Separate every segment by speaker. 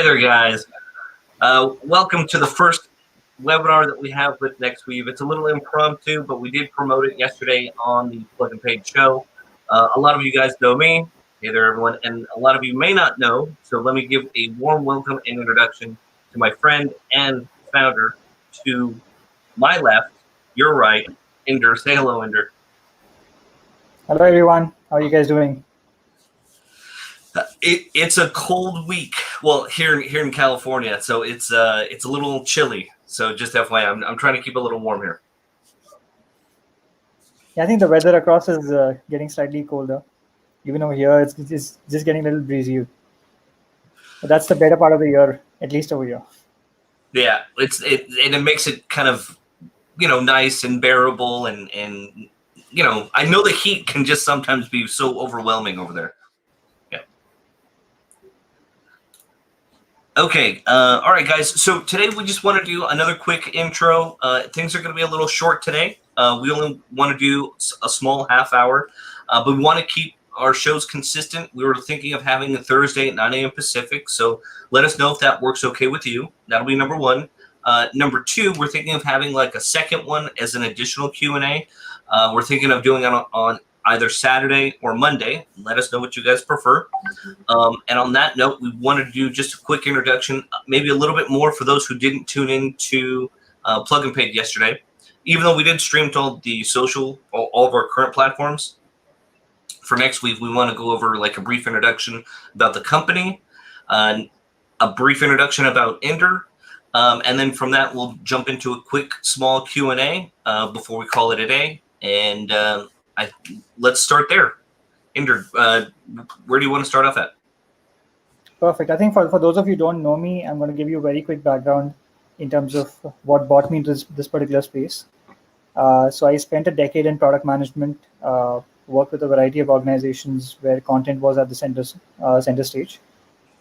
Speaker 1: Hey there, guys. Welcome to the first webinar that we have with Nexweave. It's a little impromptu, but we did promote it yesterday on the Plug and Page show. A lot of you guys know me. Hey there, everyone. And a lot of you may not know, so let me give a warm welcome and introduction to my friend and founder. To my left, your right, Inder. Say hello, Inder.
Speaker 2: Hello, everyone. How are you guys doing?
Speaker 1: It's a cold week. Well, here in California, so it's a little chilly. So just FYI, I'm trying to keep a little warm here.
Speaker 2: Yeah, I think the weather across is getting slightly colder. Even over here, it's just getting a little breezy. But that's the better part of the year, at least over here.
Speaker 1: Yeah, it makes it kind of nice and bearable, and I know the heat can just sometimes be so overwhelming over there. Yeah. Okay. All right, guys. So today we just want to do another quick intro. Things are going to be a little short today. We only want to do a small half hour, but we want to keep our shows consistent. We were thinking of having a Thursday at 9 a.m. Pacific, so let us know if that works okay with you. That'll be number one. Number two, we're thinking of having like a second one as an additional Q&A. We're thinking of doing it on either Saturday or Monday. Let us know what you guys prefer. And on that note, we wanted to do just a quick introduction, maybe a little bit more for those who didn't tune in to Plug and Page yesterday. Even though we did stream to all the all of our current platforms, for Nexweave, we want to go over like a brief introduction about the company, a brief introduction about Inder, and then from that, we'll jump into a quick, small Q&A before we call it a day. And let's start there. Inder, where do you want to start off at?
Speaker 2: Perfect. I think for those of you who don't know me, I'm going to give you a very quick background in terms of what brought me into this particular space. So I spent a decade in product management, worked with a variety of organizations where content was at the center stage.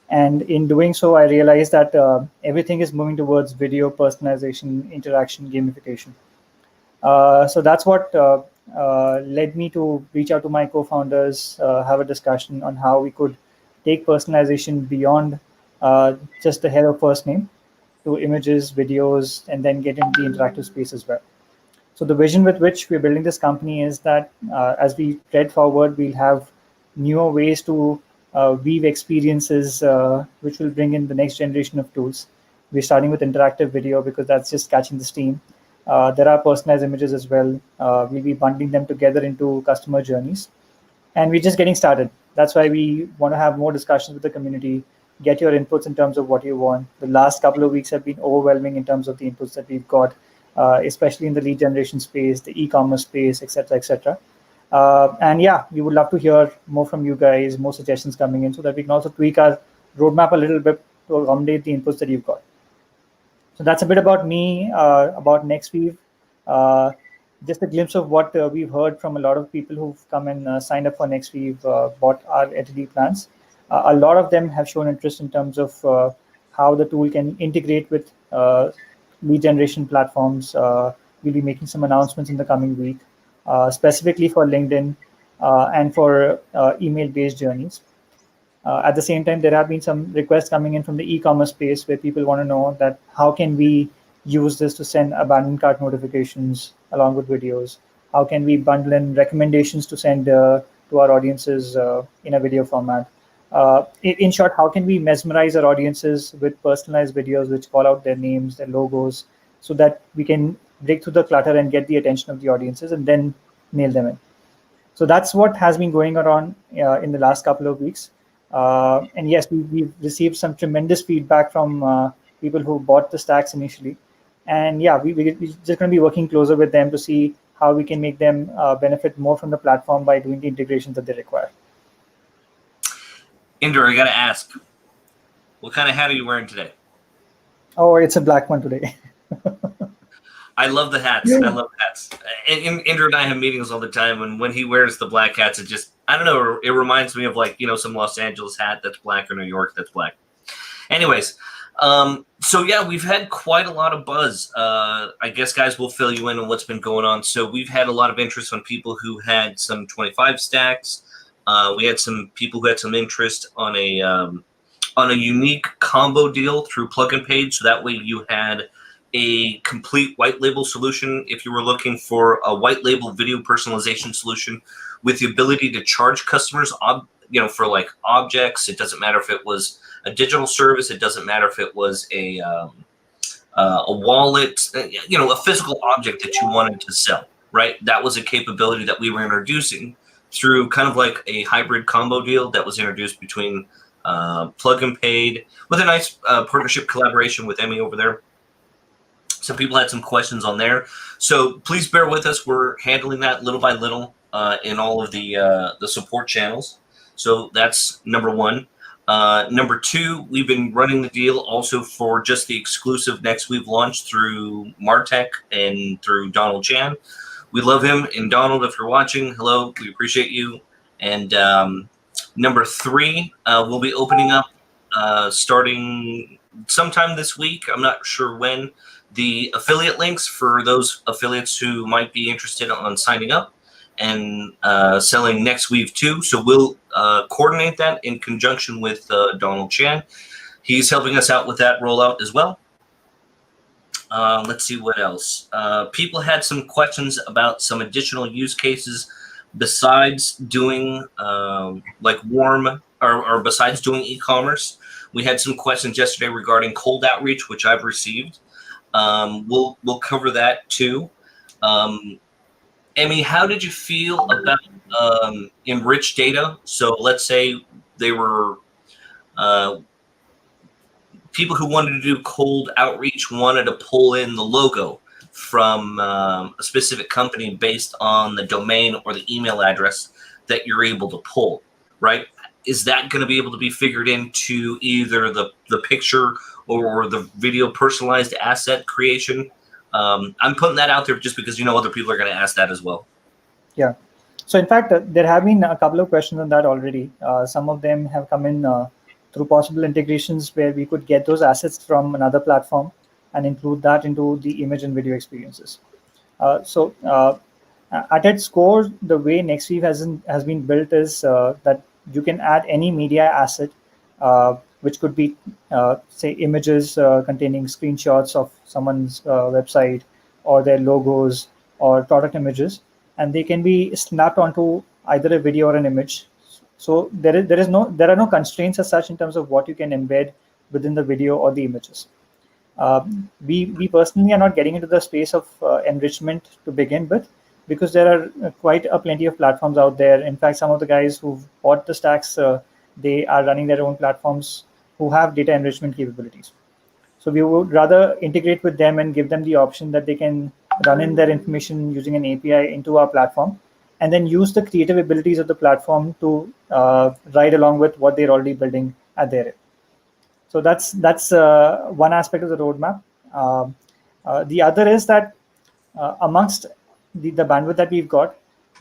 Speaker 2: And in doing so, I realized that everything is moving towards video personalization, interaction, gamification. So that's what led me to reach out to my co-founders, have a discussion on how we could take personalization beyond just the header first name to images, videos, and then get into the interactive space as well. So the vision with which we're building this company is that as we tread forward, we'll have newer ways to weave experiences which will bring in the next generation of tools. We're starting with interactive video because that's just catching the steam. There are personalized images as well. We'll be bundling them together into customer journeys. And we're just getting started. That's why we want to have more discussions with the community, get your inputs in terms of what you want. The last couple of weeks have been overwhelming in terms of the inputs that we've got, especially in the lead generation space, the e-commerce space, et cetera, et cetera. And yeah, we would love to hear more from you guys, more suggestions coming in so that we can also tweak our roadmap a little bit to accommodate the inputs that you've got. So that's a bit about me, about Nexweave. Just a glimpse of what we've heard from a lot of people who've come and signed up for Nexweave, bought our LTD plans. A lot of them have shown interest in terms of how the tool can integrate with lead generation platforms. We'll be making some announcements in the coming week, specifically for LinkedIn and for email-based journeys. At the same time, there have been some requests coming in from the e-commerce space where people want to know that how can we use this to send abandoned cart notifications along with videos? How can we bundle in recommendations to send to our audiences in a video format? In short, how can we mesmerize our audiences with personalized videos which call out their names, their logos, so that we can break through the clutter and get the attention of the audiences and then nail them in? So that's what has been going on in the last couple of weeks. And yes, we've received some tremendous feedback from people who bought the stacks initially. And yeah, we're just going to be working closer with them to see how we can make them benefit more from the platform by doing the integrations that they require.
Speaker 1: Inder, I got to ask, what kind of hat are you wearing today?
Speaker 2: Oh, it's a black one today.
Speaker 1: I love the hats. I love hats. And Inder and I have meetings all the time, and when he wears the black hats, it just, I don't know, it reminds me of like, some Los Angeles hat that's black or New York that's black. Anyways, so yeah, we've had quite a lot of buzz. I guess guys will fill you in on what's been going on. So we've had a lot of interest on people who had some 25 stacks. We had some people who had some interest on a on a unique combo deal through Plug and Pay. So that way you had a complete white label solution if you were looking for a white label video personalization solution with the ability to charge customers for like objects. It doesn't matter if it was a digital service. It doesn't matter if it was a wallet, a physical object that you wanted to sell, right? That was a capability that we were introducing through kind of like a hybrid combo deal that was introduced between Plug and Paid with a nice partnership collaboration with Emmy over there. Some people had some questions on there. So please bear with us. We're handling that little by little in all of the support channels. So that's number one. Number two, we've been running the deal also for just the exclusive Nexweave launch through Martech and through Donald Chan. We love him. And Donald, if you're watching, hello, we appreciate you. And number three, we'll be opening up starting sometime this week. I'm not sure when. The affiliate links for those affiliates who might be interested on signing up and selling Nexweave too. So we'll coordinate that in conjunction with Donald Chan. He's helping us out with that rollout as well. Let's see what else. People had some questions about some additional use cases besides doing like warm or besides doing e-commerce. We had some questions yesterday regarding cold outreach, which I've received. We'll cover that too. Emmy, how did you feel about enriched data? So let's say they were people who wanted to do cold outreach wanted to pull in the logo from a specific company based on the domain or the email address that you're able to pull, right? Is that going to be able to be figured into either the picture or the video personalized asset creation? I'm putting that out there just because other people are going to ask that as well.
Speaker 2: Yeah. So in fact, there have been a couple of questions on that already. Some of them have come in through possible integrations where we could get those assets from another platform and include that into the image and video experiences. So at its core, the way Nexweave has been built is that you can add any media asset, which could be, say, images containing screenshots of someone's website or their logos or product images, and they can be snapped onto either a video or an image. So there are no constraints as such in terms of what you can embed within the video or the images. We personally are not getting into the space of enrichment to begin with, because there are quite plenty of platforms out there. In fact, some of the guys who've bought the stacks, they are running their own platforms who have data enrichment capabilities. So we would rather integrate with them and give them the option that they can run in their information using an API into our platform, and then use the creative abilities of the platform to ride along with what they're already building at their end. So that's one aspect of the roadmap. The other is that amongst the bandwidth that we've got,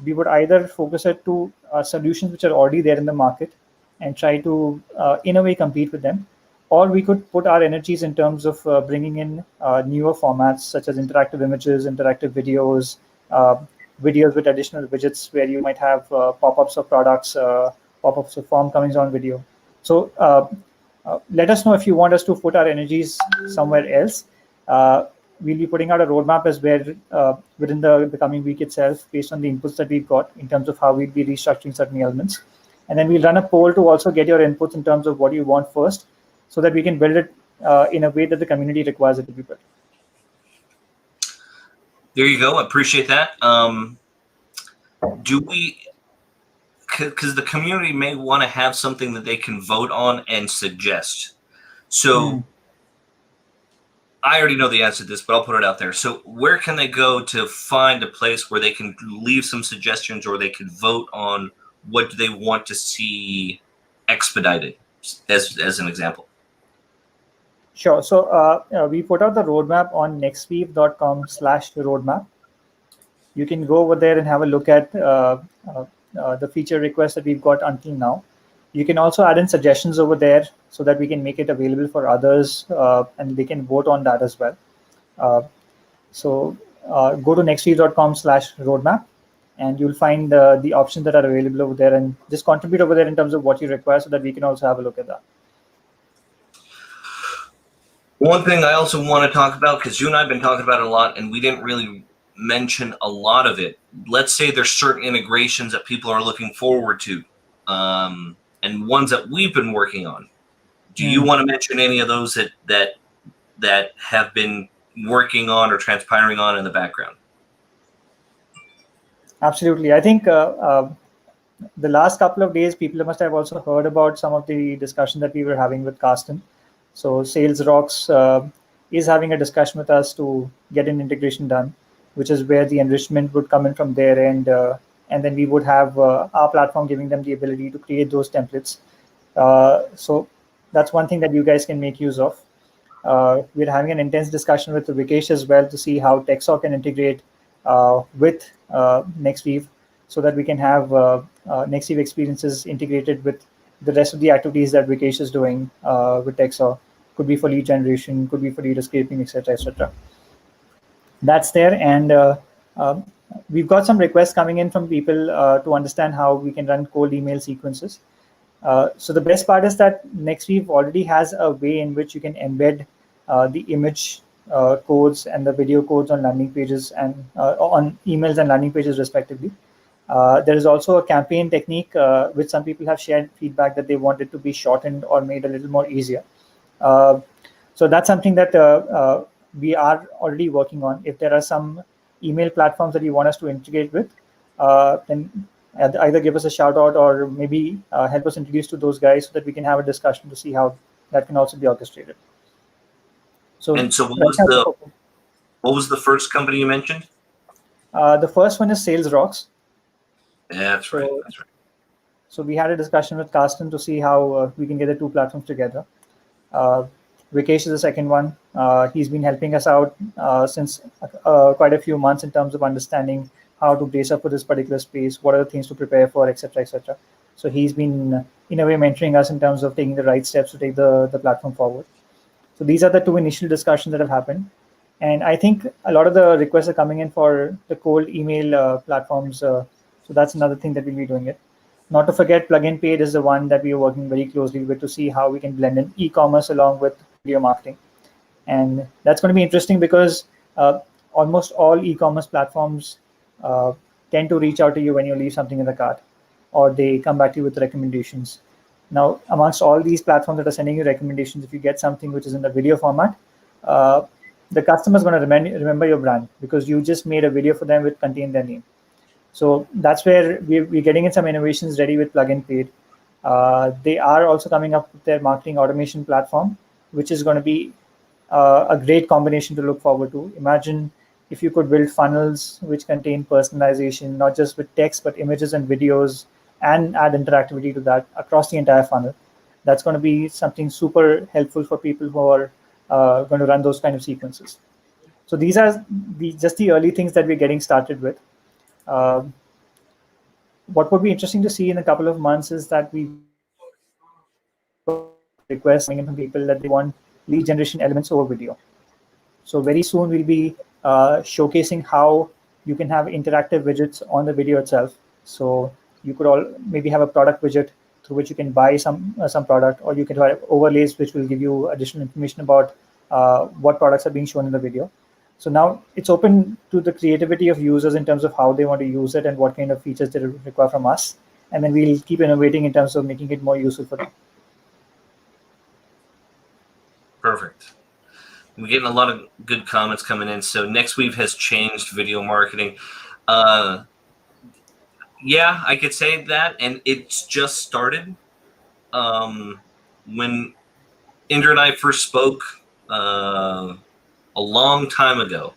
Speaker 2: we would either focus it to solutions which are already there in the market and try to, in a way, compete with them. Or we could put our energies in terms of bringing in newer formats such as interactive images, interactive videos, videos with additional widgets where you might have pop-ups of products, pop-ups of form comings on video. So let us know if you want us to put our energies somewhere else. We'll be putting out a roadmap as well within the coming week itself, based on the inputs that we've got in terms of how we'll be restructuring certain elements. And then we'll run a poll to also get your inputs in terms of what you want first, so that we can build it in a way that the community requires it to be built.
Speaker 1: There you go. I appreciate that. Do we, because the community may want to have something that they can vote on and suggest. So I already know the answer to this, but I'll put it out there. So where can they go to find a place where they can leave some suggestions, or they can vote on what do they want to see expedited, as an example?
Speaker 2: Sure. So we put out the roadmap on nexweave.com/roadmap. You can go over there and have a look at the feature requests that we've got until now. You can also add in suggestions over there so that we can make it available for others, and they can vote on that as well. So go to nexweave.com/roadmap, and you'll find the options that are available over there, and just contribute over there in terms of what you require so that we can also have a look at that.
Speaker 1: One thing I also want to talk about, because you and I have been talking about it a lot, and we didn't really mention a lot of it. Let's say there's certain integrations that people are looking forward to, and ones that we've been working on. Do you want to mention any of those that have been working on or transpiring on in the background?
Speaker 2: Absolutely. I think the last couple of days, people must have also heard about some of the discussion that we were having with Carsten. So Sales Rocks is having a discussion with us to get an integration done, which is where the enrichment would come in from their end, and then we would have our platform giving them the ability to create those templates. So that's one thing that you guys can make use of. We're having an intense discussion with Vikesh as well to see how Texo can integrate with Nexweave, so that we can have Nexweave experiences integrated with the rest of the activities that Vikesh is doing with Texo. Could be for lead generation, could be for lead scraping, etc., etc. That's there, and we've got some requests coming in from people to understand how we can run cold email sequences. So the best part is that Nexweave already has a way in which you can embed the image codes and the video codes on landing pages and on emails and landing pages respectively. There is also a campaign technique which some people have shared feedback that they want it to be shortened or made a little more easier. So that's something that we are already working on. If there are some email platforms that you want us to integrate with, then either give us a shout out or maybe help us introduce to those guys so that we can have a discussion to see how that can also be orchestrated. So
Speaker 1: what was the first company you mentioned?
Speaker 2: The first one is Sales Rocks.
Speaker 1: Yeah, that's right. That's right.
Speaker 2: So we had a discussion with Carsten to see how we can get the two platforms together. Vikesh is the second one. He's been helping us out since quite a few months in terms of understanding how to brace up for this particular space, what are the things to prepare for, etc., etc. So he's been, in a way, mentoring us in terms of taking the right steps to take the platform forward. So these are the two initial discussions that have happened. And I think a lot of the requests are coming in for the cold email platforms. So that's another thing that we'll be doing it. Not to forget, Plugin Paid is the one that we are working very closely with to see how we can blend in e-commerce along with video marketing. And that's going to be interesting because almost all e-commerce platforms tend to reach out to you when you leave something in the cart, or they come back to you with recommendations. Now, amongst all these platforms that are sending you recommendations, if you get something which is in the video format, the customer is going to remember your brand because you just made a video for them which contained their name. So that's where we're getting in some innovations ready with Plugin Paid. They are also coming up with their marketing automation platform, which is going to be a great combination to look forward to. Imagine if you could build funnels which contain personalization, not just with text, but images and videos, and add interactivity to that across the entire funnel. That's going to be something super helpful for people who are going to run those kind of sequences. So these are just the early things that we're getting started with. What would be interesting to see in a couple of months is that we requests coming in from people that they want lead generation elements over video. So very soon we'll be showcasing how you can have interactive widgets on the video itself. So you could maybe have a product widget through which you can buy some product, or you can have overlays which will give you additional information about what products are being shown in the video. So now it's open to the creativity of users in terms of how they want to use it and what kind of features they require from us. And then we'll keep innovating in terms of making it more useful for them.
Speaker 1: Perfect. We're getting a lot of good comments coming in. So Nexweave has changed video marketing. Yeah, I could say that, and it's just started. When Indra and I first spoke a long time ago,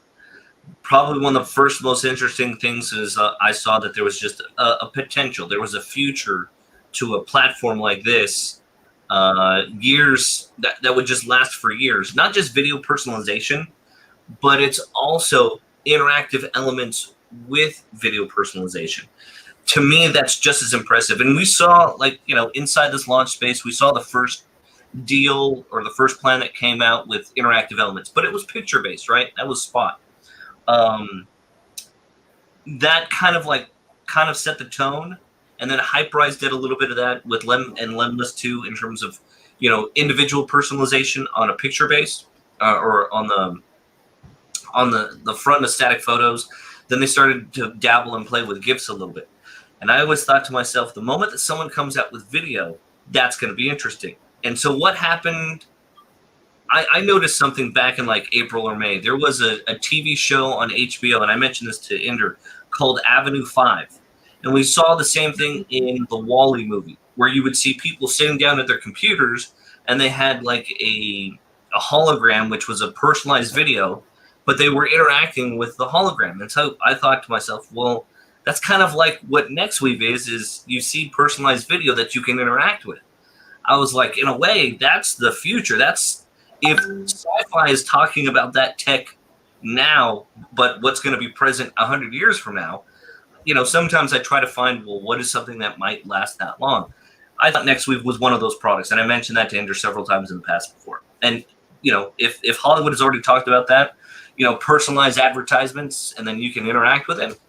Speaker 1: probably one of the first most interesting things is I saw that there was just a potential. There was a future to a platform like this, years that would just last for years. Not just video personalization, but it's also interactive elements with video personalization. To me, that's just as impressive. And we saw, inside this launch space, we saw the first deal or the first plan that came out with interactive elements, but it was picture-based, right? That was Spot. That kind of set the tone, and then Hyperize did a little bit of that with Lemless too, in terms of individual personalization on a picture base. or on the front of static photos. Then they started to dabble and play with GIFs a little bit. And I always thought to myself, the moment that someone comes out with video, that's going to be interesting. And so what happened, I noticed something back in like April or May. There was a TV show on HBO, and I mentioned this to Inder, called Avenue 5. And we saw the same thing in the Wall-E movie, where you would see people sitting down at their computers, and they had like a hologram, which was a personalized video, but they were interacting with the hologram. And so I thought to myself, well, that's kind of like what Nexweave is you see personalized video that you can interact with. I was like, in a way, that's the future. That's if sci-fi is talking about that tech now, but what's going to be present 100 years from now, sometimes I try to find, well, what is something that might last that long? I thought Nexweave was one of those products, and I mentioned that to Ender several times in the past before. And, if Hollywood has already talked about that, personalized advertisements, and then you can interact with it,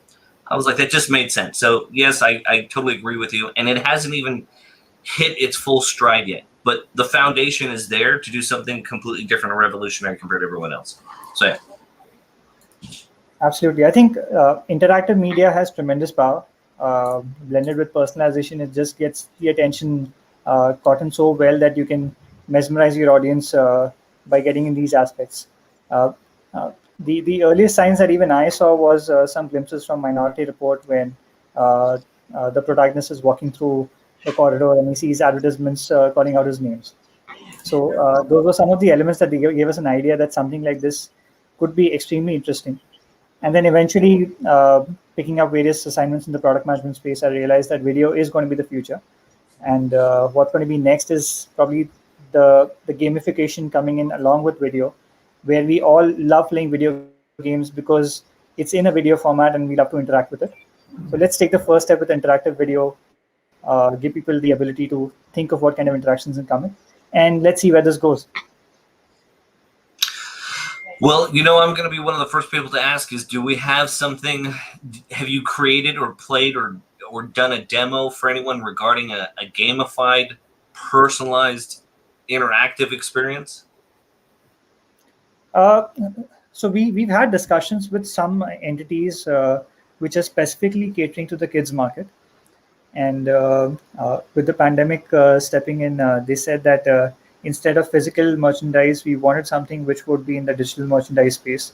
Speaker 1: I was like, that just made sense. So, yes, I totally agree with you. And it hasn't even hit its full stride yet. But the foundation is there to do something completely different and revolutionary compared to everyone else. So, yeah.
Speaker 2: Absolutely. I think interactive media has tremendous power. Blended with personalization, it just gets the attention caught in so well that you can mesmerize your audience by getting in these aspects. The earliest signs that even I saw was some glimpses from Minority Report when the protagonist is walking through the corridor and he sees advertisements calling out his names. So those were some of the elements that they gave us an idea that something like this could be extremely interesting. And then eventually, picking up various assignments in the product management space, I realized that video is going to be the future. And what's going to be next is probably the gamification coming in along with video, where we all love playing video games because it's in a video format and we love to interact with it. So let's take the first step with interactive video, give people the ability to think of what kind of interactions are coming, and let's see where this goes.
Speaker 1: Well, I'm going to be one of the first people to ask is, do we have something, have you created or played or done a demo for anyone regarding a gamified, personalized, interactive experience?
Speaker 2: So we've had discussions with some entities which are specifically catering to the kids market. And with the pandemic stepping in, they said that instead of physical merchandise, we wanted something which would be in the digital merchandise space.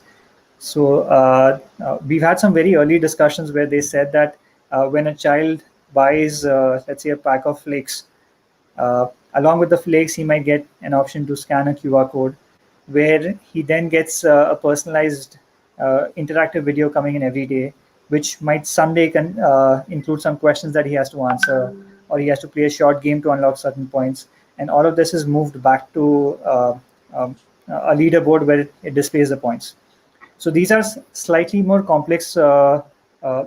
Speaker 2: So we've had some very early discussions where they said that when a child buys, let's say, a pack of flakes, along with the flakes, he might get an option to scan a QR code, where he then gets a personalized interactive video coming in every day, which might someday include some questions that he has to answer, or he has to play a short game to unlock certain points. And all of this is moved back to a leaderboard where it displays the points. So these are slightly more complex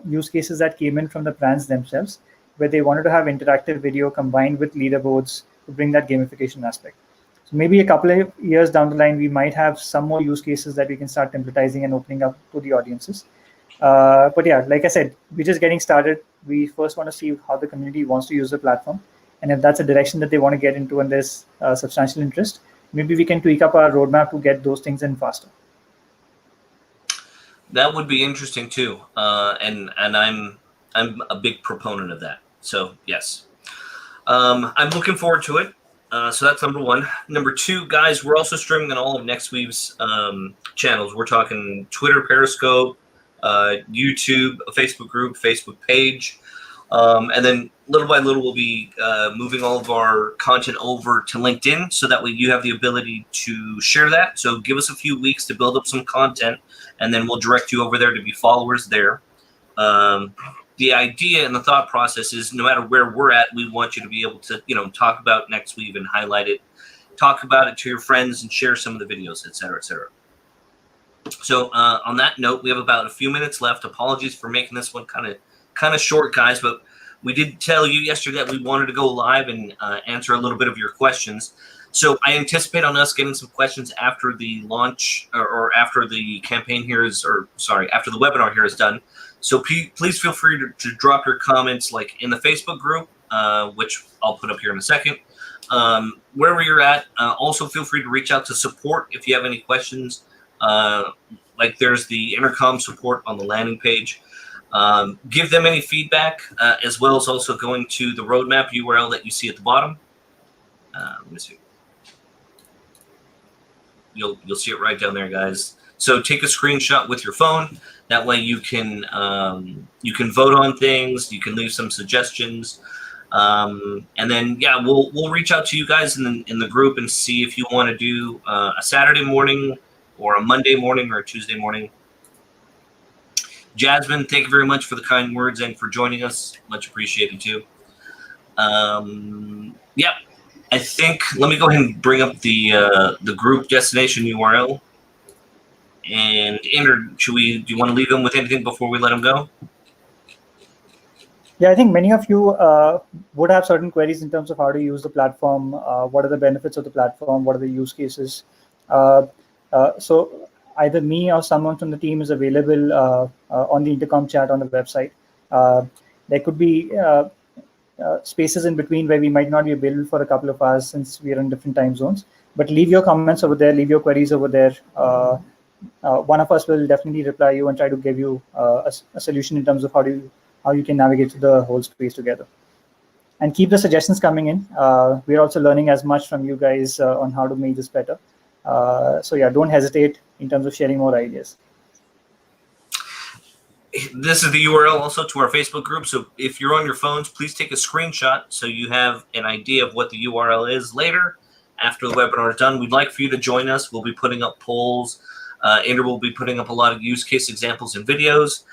Speaker 2: use cases that came in from the brands themselves, where they wanted to have interactive video combined with leaderboards to bring that gamification aspect. So maybe a couple of years down the line, we might have some more use cases that we can start templatizing and opening up to the audiences. But yeah, like I said, we're just getting started. We first want to see how the community wants to use the platform. And if that's a direction that they want to get into and there's substantial interest, maybe we can tweak up our roadmap to get those things in faster.
Speaker 1: That would be interesting too. And I'm a big proponent of that. So yes, I'm looking forward to it. So that's number one. Number two, guys, we're also streaming on all of Nexweave's channels. We're talking Twitter, Periscope, YouTube, a Facebook group, Facebook page. And then little by little, we'll be moving all of our content over to LinkedIn so that way you have the ability to share that. So give us a few weeks to build up some content, and then we'll direct you over there to be followers there. The idea and the thought process is no matter where we're at, we want you to be able to, talk about Nexweave and highlight it, talk about it to your friends and share some of the videos, et cetera, et cetera. So on that note, we have about a few minutes left. Apologies for making this one kind of short, guys, but we did tell you yesterday that we wanted to go live and answer a little bit of your questions. So I anticipate on us getting some questions after the launch or after the campaign here is, after the webinar here is done. So please feel free to drop your comments like in the Facebook group, which I'll put up here in a second, wherever you're at, also feel free to reach out to support if you have any questions. Like there's the intercom support on the landing page. Give them any feedback, as well as also going to the roadmap URL that you see at the bottom. Let me see. You'll see it right down there, guys. So take a screenshot with your phone. That way you can vote on things. You can leave some suggestions, and then yeah, we'll reach out to you guys in the group and see if you want to do a Saturday morning or a Monday morning or a Tuesday morning. Jasmine, thank you very much for the kind words and for joining us. Much appreciated too. Yeah, I think let me go ahead and bring up the group destination URL. And Andrew, do you want to leave them with anything before we let them go?
Speaker 2: Yeah, I think many of you would have certain queries in terms of how to use the platform. What are the benefits of the platform? What are the use cases? So either me or someone from the team is available on the intercom chat on the website. There could be spaces in between where we might not be available for a couple of hours since we are in different time zones. But leave your comments over there, leave your queries over there. One of us will definitely reply you and try to give you a solution in terms of how you can navigate through the whole space together. And keep the suggestions coming in. We're also learning as much from you guys on how to make this better. So yeah, don't hesitate in terms of sharing more ideas.
Speaker 1: This is the URL also to our Facebook group. So if you're on your phones, please take a screenshot so you have an idea of what the URL is later after the webinar is done. We'd like for you to join us. We'll be putting up polls. Andrew will be putting up a lot of use case examples and videos.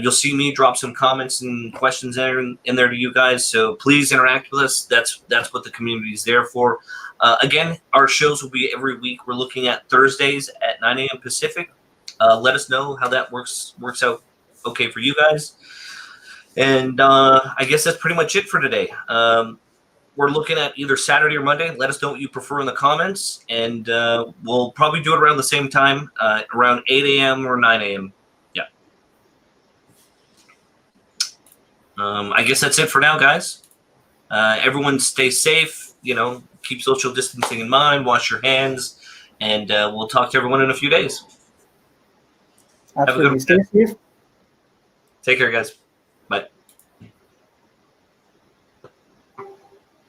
Speaker 1: You'll see me drop some comments and questions in there to you guys. So please interact with us. That's what the community is there for. Again, our shows will be every week. We're looking at Thursdays at 9 a.m. Pacific. Let us know how that works out okay for you guys. And I guess that's pretty much it for today. We're looking at either Saturday or Monday. Let us know what you prefer in the comments, and we'll probably do it around the same time, around 8 a.m. or 9 a.m. Yeah. I guess that's it for now, guys. Everyone stay safe. Keep social distancing in mind. Wash your hands, and we'll talk to everyone in a few days.
Speaker 2: Absolutely. Stay safe.
Speaker 1: Take care, guys. Bye.